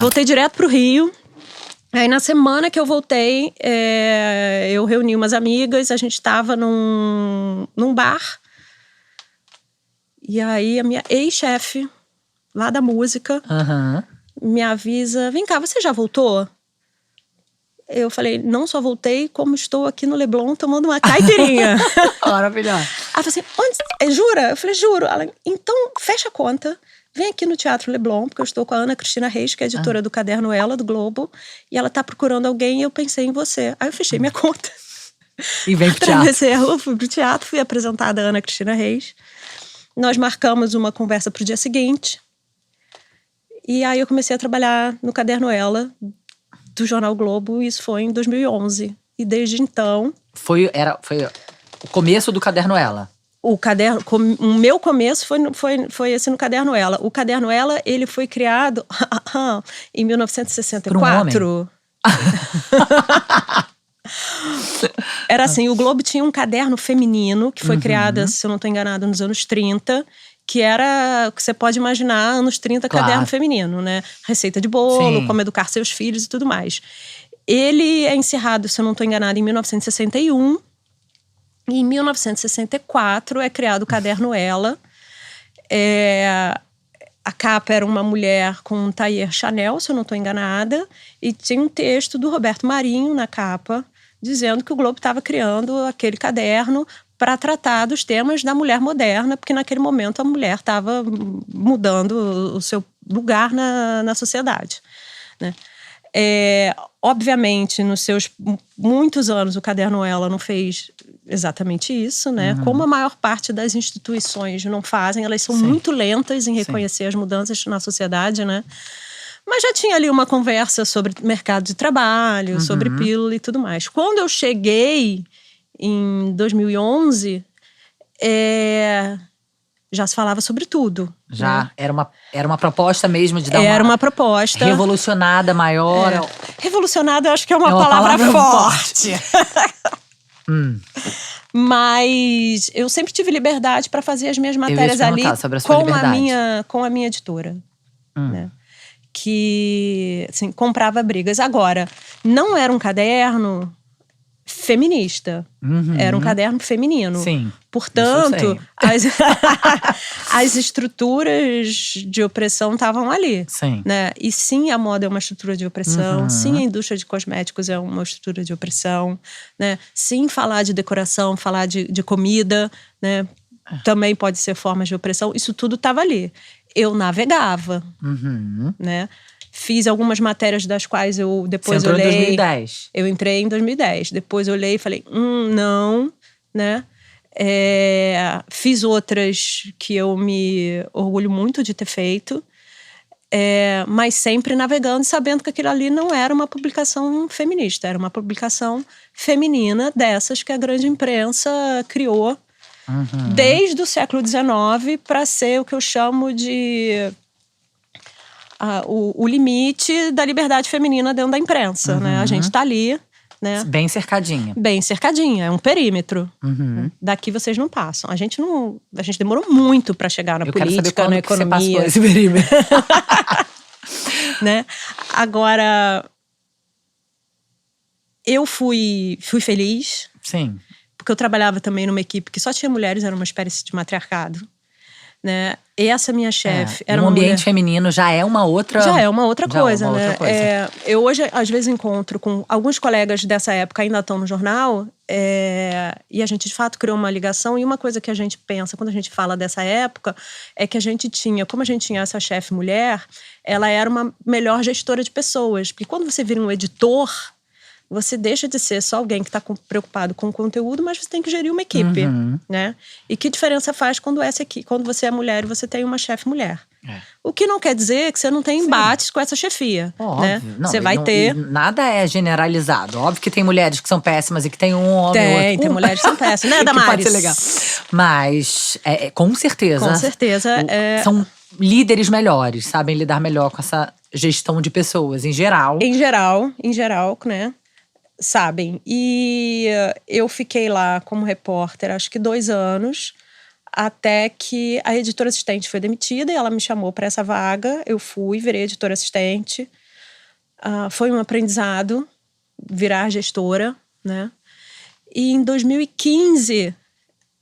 Voltei direto pro Rio. Aí na semana que eu voltei, eu reuni umas amigas, a gente tava num bar. E aí a minha ex-chefe, lá da música, me avisa, vem cá, você já voltou? Eu falei, não só voltei, como estou aqui no Leblon tomando uma caipirinha. Maravilhosa. Ela falou assim, jura? Eu falei, juro. Ela, então fecha a conta, vem aqui no Teatro Leblon, porque eu estou com a Ana Cristina Reis, que é editora do Caderno Ela, do Globo, e ela tá procurando alguém e eu pensei em você. Aí eu fechei minha conta. E vem pro teatro. Atravessei a rua, fui pro teatro, fui apresentada a Ana Cristina Reis. Nós marcamos uma conversa pro dia seguinte. E aí eu comecei a trabalhar no Caderno Ela, do Jornal Globo, e isso foi em 2011. E desde então... Foi o começo do Caderno Ela. O meu começo foi esse no Caderno Ela. O Caderno Ela, ele foi criado em 1964. Por um homem? Era assim, o Globo tinha um caderno feminino, que foi criado, se eu não estou enganada, nos anos 30, que era, o que você pode imaginar, anos 30, Claro. caderno feminino, né? Receita de bolo, Sim. como educar seus filhos e tudo mais. Ele é encerrado, se eu não estou enganada, em 1961. E em 1964 é criado o Caderno Ela. A capa era uma mulher com um tailleur Chanel, se eu não estou enganada. E tinha um texto do Roberto Marinho na capa, dizendo que o Globo estava criando aquele caderno para tratar dos temas da mulher moderna, porque naquele momento a mulher estava mudando o seu lugar na sociedade, né? Obviamente, nos seus muitos anos, o Caderno Ela não fez exatamente isso, né? Como a maior parte das instituições não fazem, elas são muito lentas em reconhecer as mudanças na sociedade, né? Mas já tinha ali uma conversa sobre mercado de trabalho, sobre pílula e tudo mais. Quando eu cheguei em 2011, já se falava sobre tudo. Já, né? era uma proposta mesmo de dar Era uma proposta. revolucionada maior. Revolucionada, eu acho que é uma palavra forte. Mas eu sempre tive liberdade para fazer as minhas matérias ali sobre a sua liberdade. com a minha editora. Né? Que, assim, comprava brigas. Agora, não era um caderno feminista. Era um caderno feminino. Sim. Portanto, as estruturas de opressão estavam ali. Sim. Né? E sim, a moda é uma estrutura de opressão. Sim, a indústria de cosméticos é uma estrutura de opressão. Né? Sim, falar de decoração, falar de comida, né? Também pode ser formas de opressão. Isso tudo estava ali. Eu navegava. Né? Fiz algumas matérias das quais eu depois olhei. Você entrou em 2010. Eu entrei em 2010. Depois eu olhei e falei, não, né? Fiz outras que eu me orgulho muito de ter feito. Mas sempre navegando e sabendo que aquilo ali não era uma publicação feminista. Era uma publicação feminina dessas que a grande imprensa criou desde o século XIX para ser o que eu chamo de... o limite da liberdade feminina dentro da imprensa, né? A gente tá ali, né? Bem cercadinha. Bem cercadinha, é um perímetro. Daqui vocês não passam. A gente demorou muito para chegar na política, na economia. Você passou esse perímetro. Né? Agora, eu fui feliz. Sim. Porque eu trabalhava também numa equipe que só tinha mulheres, era uma espécie de matriarcado. Né? Essa minha chefe era um uma ambiente mulher... feminino já é uma outra coisa, né? Outra coisa. Eu hoje, às vezes, encontro com alguns colegas dessa época, ainda estão no jornal, e a gente, de fato, criou uma ligação. E uma coisa que a gente pensa, quando a gente fala dessa época, é que como a gente tinha essa chefe mulher, ela era uma melhor gestora de pessoas. Porque quando você vira um editor... Você deixa de ser só alguém que está preocupado com o conteúdo, mas você tem que gerir uma equipe, né? E que diferença faz quando você é mulher e você tem uma chefe mulher? O que não quer dizer que você não tem embates com essa chefia, né? Você vai ter... Nada é generalizado. Óbvio que tem mulheres que são péssimas e que tem um homem tem mulheres que são péssimas, né, Damares? Pode ser legal. Mas, com certeza… Com certeza. São líderes melhores, sabem lidar melhor com essa gestão de pessoas, em geral. Em geral, né? Sabem. E eu fiquei lá como repórter, acho que 2 anos, até que a editora assistente foi demitida e ela me chamou para essa vaga. Eu fui, virei editora assistente. Foi um aprendizado virar gestora, né? E em 2015,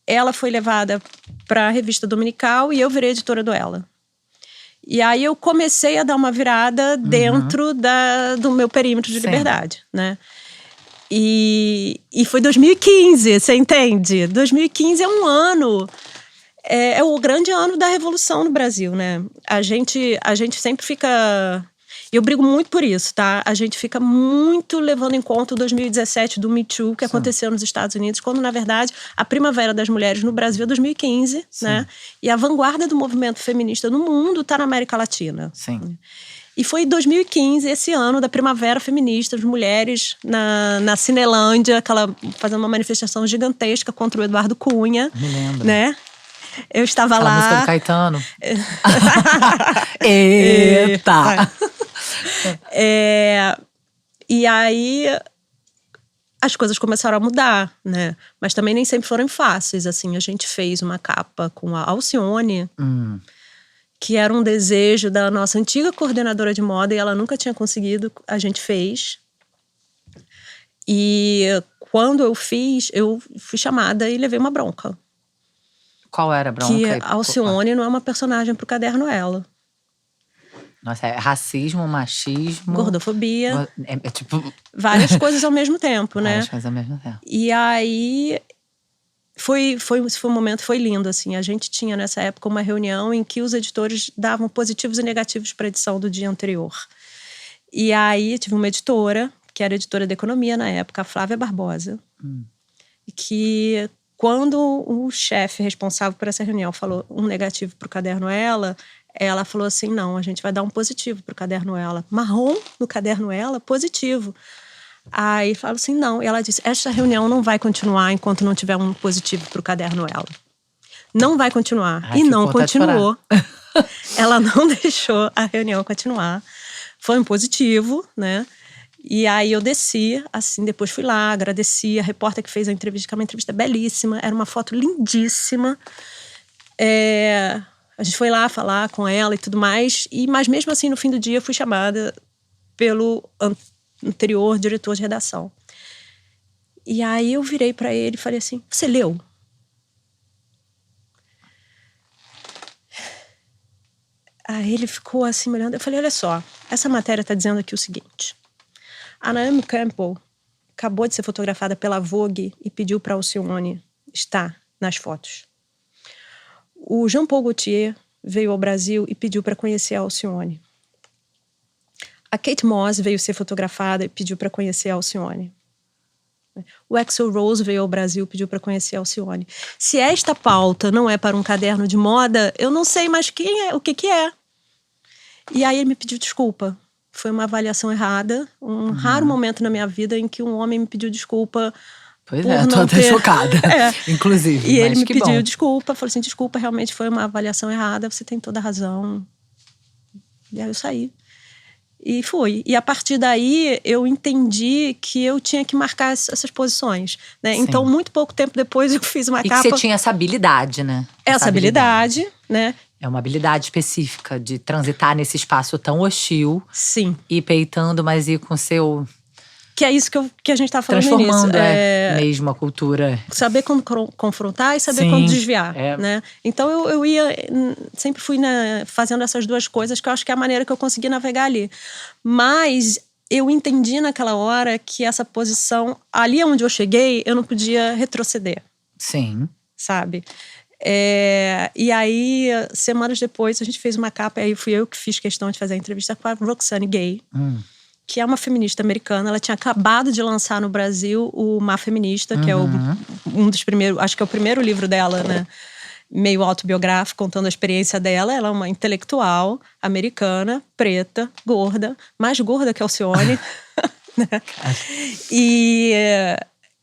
ela foi levada para a revista dominical e eu virei editora do Ela. E aí eu comecei a dar uma virada dentro do meu perímetro de liberdade, né? E foi 2015, você entende? 2015 é um ano, é o grande ano da revolução no Brasil, né? A gente sempre fica... Eu brigo muito por isso, tá? A gente fica muito levando em conta o 2017 do Me Too, que aconteceu nos Estados Unidos, quando, na verdade, a primavera das mulheres no Brasil é 2015, né? E a vanguarda do movimento feminista no mundo está na América Latina. Sim. E foi em 2015, esse ano da primavera feminista, as mulheres na Cinelândia, fazendo uma manifestação gigantesca contra o Eduardo Cunha. Me lembro. Né? Eu estava aquela lá. Música do Caetano. Eita! E aí as coisas começaram a mudar, né? Mas também nem sempre foram fáceis. Assim, a gente fez uma capa com a Alcione, que era um desejo da nossa antiga coordenadora de moda e ela nunca tinha conseguido. A gente fez. E quando eu fiz, eu fui chamada e levei uma bronca. Qual era a bronca? Que a Alcione não é uma personagem pro Caderno Ela. Nossa, é racismo, machismo... Gordofobia. É tipo... Várias coisas ao mesmo tempo, né? Várias coisas ao mesmo tempo. E aí... Esse foi um momento, foi lindo, assim. A gente tinha, nessa época, uma reunião em que os editores davam positivos e negativos para a edição do dia anterior. E aí, tive uma editora, que era editora de economia na época, a Flávia Barbosa, que... Quando o chefe responsável por essa reunião falou um negativo para o Caderno ela falou assim, não, a gente vai dar um positivo para o Caderno Ela. Marrom no Caderno Ela, positivo. Aí falou assim, não. E ela disse, esta reunião não vai continuar enquanto não tiver um positivo para o Caderno Ela. Não vai continuar. Ai, e não continuou. Ela não deixou a reunião continuar. Foi um positivo, né? E aí eu desci, assim, depois fui lá, agradeci a repórter que fez a entrevista, que é uma entrevista belíssima, era uma foto lindíssima. A gente foi lá falar com ela e tudo mais, mas mesmo assim, no fim do dia, eu fui chamada pelo anterior diretor de redação. E aí eu virei pra ele e falei assim, você leu? Aí ele ficou assim, me olhando, eu falei, olha só, essa matéria tá dizendo aqui o seguinte... A Naomi Campbell acabou de ser fotografada pela Vogue e pediu para a Alcione estar nas fotos. O Jean Paul Gaultier veio ao Brasil e pediu para conhecer a Alcione. A Kate Moss veio ser fotografada e pediu para conhecer a Alcione. O Axl Rose veio ao Brasil e pediu para conhecer a Alcione. Se esta pauta não é para um caderno de moda, eu não sei mais o que é. E aí ele me pediu desculpa. Foi uma avaliação errada. Um raro momento na minha vida em que um homem me pediu desculpa. Pois é, tô até chocada. Inclusive. E ele me pediu desculpa. Falou assim, desculpa, realmente foi uma avaliação errada. Você tem toda a razão. E aí eu saí. E fui. E a partir daí, eu entendi que eu tinha que marcar essas posições. Né? Então, muito pouco tempo depois, eu fiz uma capa. E que você tinha essa habilidade, né? Essa habilidade, né? É uma habilidade específica de transitar nesse espaço tão hostil. Sim. E peitando, mas ir com seu… Que é isso que a gente tá falando transformando mesmo a cultura. Saber quando confrontar e saber quando desviar, né? Então eu sempre fui fazendo essas duas coisas, que eu acho que é a maneira que eu consegui navegar ali. Mas eu entendi naquela hora que essa posição, ali onde eu cheguei, eu não podia retroceder. Sim. Sabe? E aí, semanas depois, a gente fez uma capa, e aí fui eu que fiz questão de fazer a entrevista com a Roxane Gay, que é uma feminista americana. Ela tinha acabado de lançar no Brasil o Má Feminista, que é um dos primeiros, acho que é o primeiro livro dela, né? Meio autobiográfico, contando a experiência dela. Ela é uma intelectual americana, preta, gorda, mais gorda que a Alcione. Né?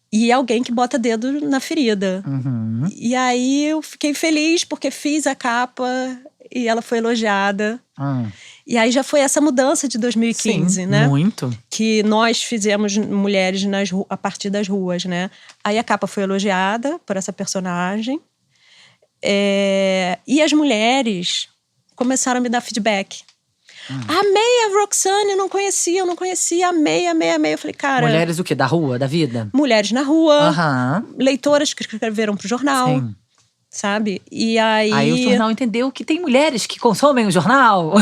E alguém que bota dedo na ferida. E aí eu fiquei feliz porque fiz a capa e ela foi elogiada. E aí já foi essa mudança de 2015, né? Muito. Que nós fizemos mulheres a partir das ruas, né? Aí a capa foi elogiada por essa personagem. E as mulheres começaram a me dar feedback. Amei a Roxane, eu não conhecia, amei. Eu falei, cara… Mulheres o quê? Da rua, da vida? Mulheres na rua, Aham. leitoras que escreveram pro jornal, Sim. sabe? E aí… Aí o jornal entendeu que tem mulheres que consomem o jornal.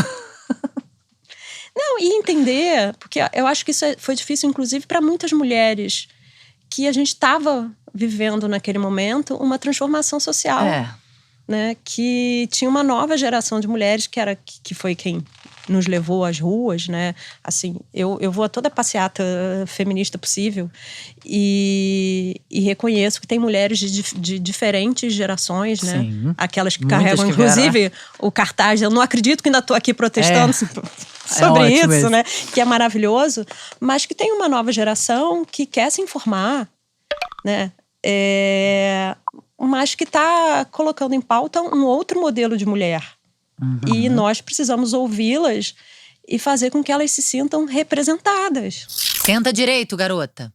Não, e entender, porque eu acho que isso foi difícil, inclusive, para muitas mulheres, que a gente estava vivendo naquele momento uma transformação social. Né? Que tinha uma nova geração de mulheres que foi quem nos levou às ruas, né? Assim, eu vou a toda passeata feminista possível e reconheço que tem mulheres de diferentes gerações, né? Sim. Aquelas que Muitas carregam, que inclusive, o cartaz. Eu não acredito que ainda estou aqui protestando sobre isso, isso, né? Que é maravilhoso, mas que tem uma nova geração que quer se informar, né? Mas que está colocando em pauta um outro modelo de mulher. E nós precisamos ouvi-las e fazer com que elas se sintam representadas. Senta direito, garota.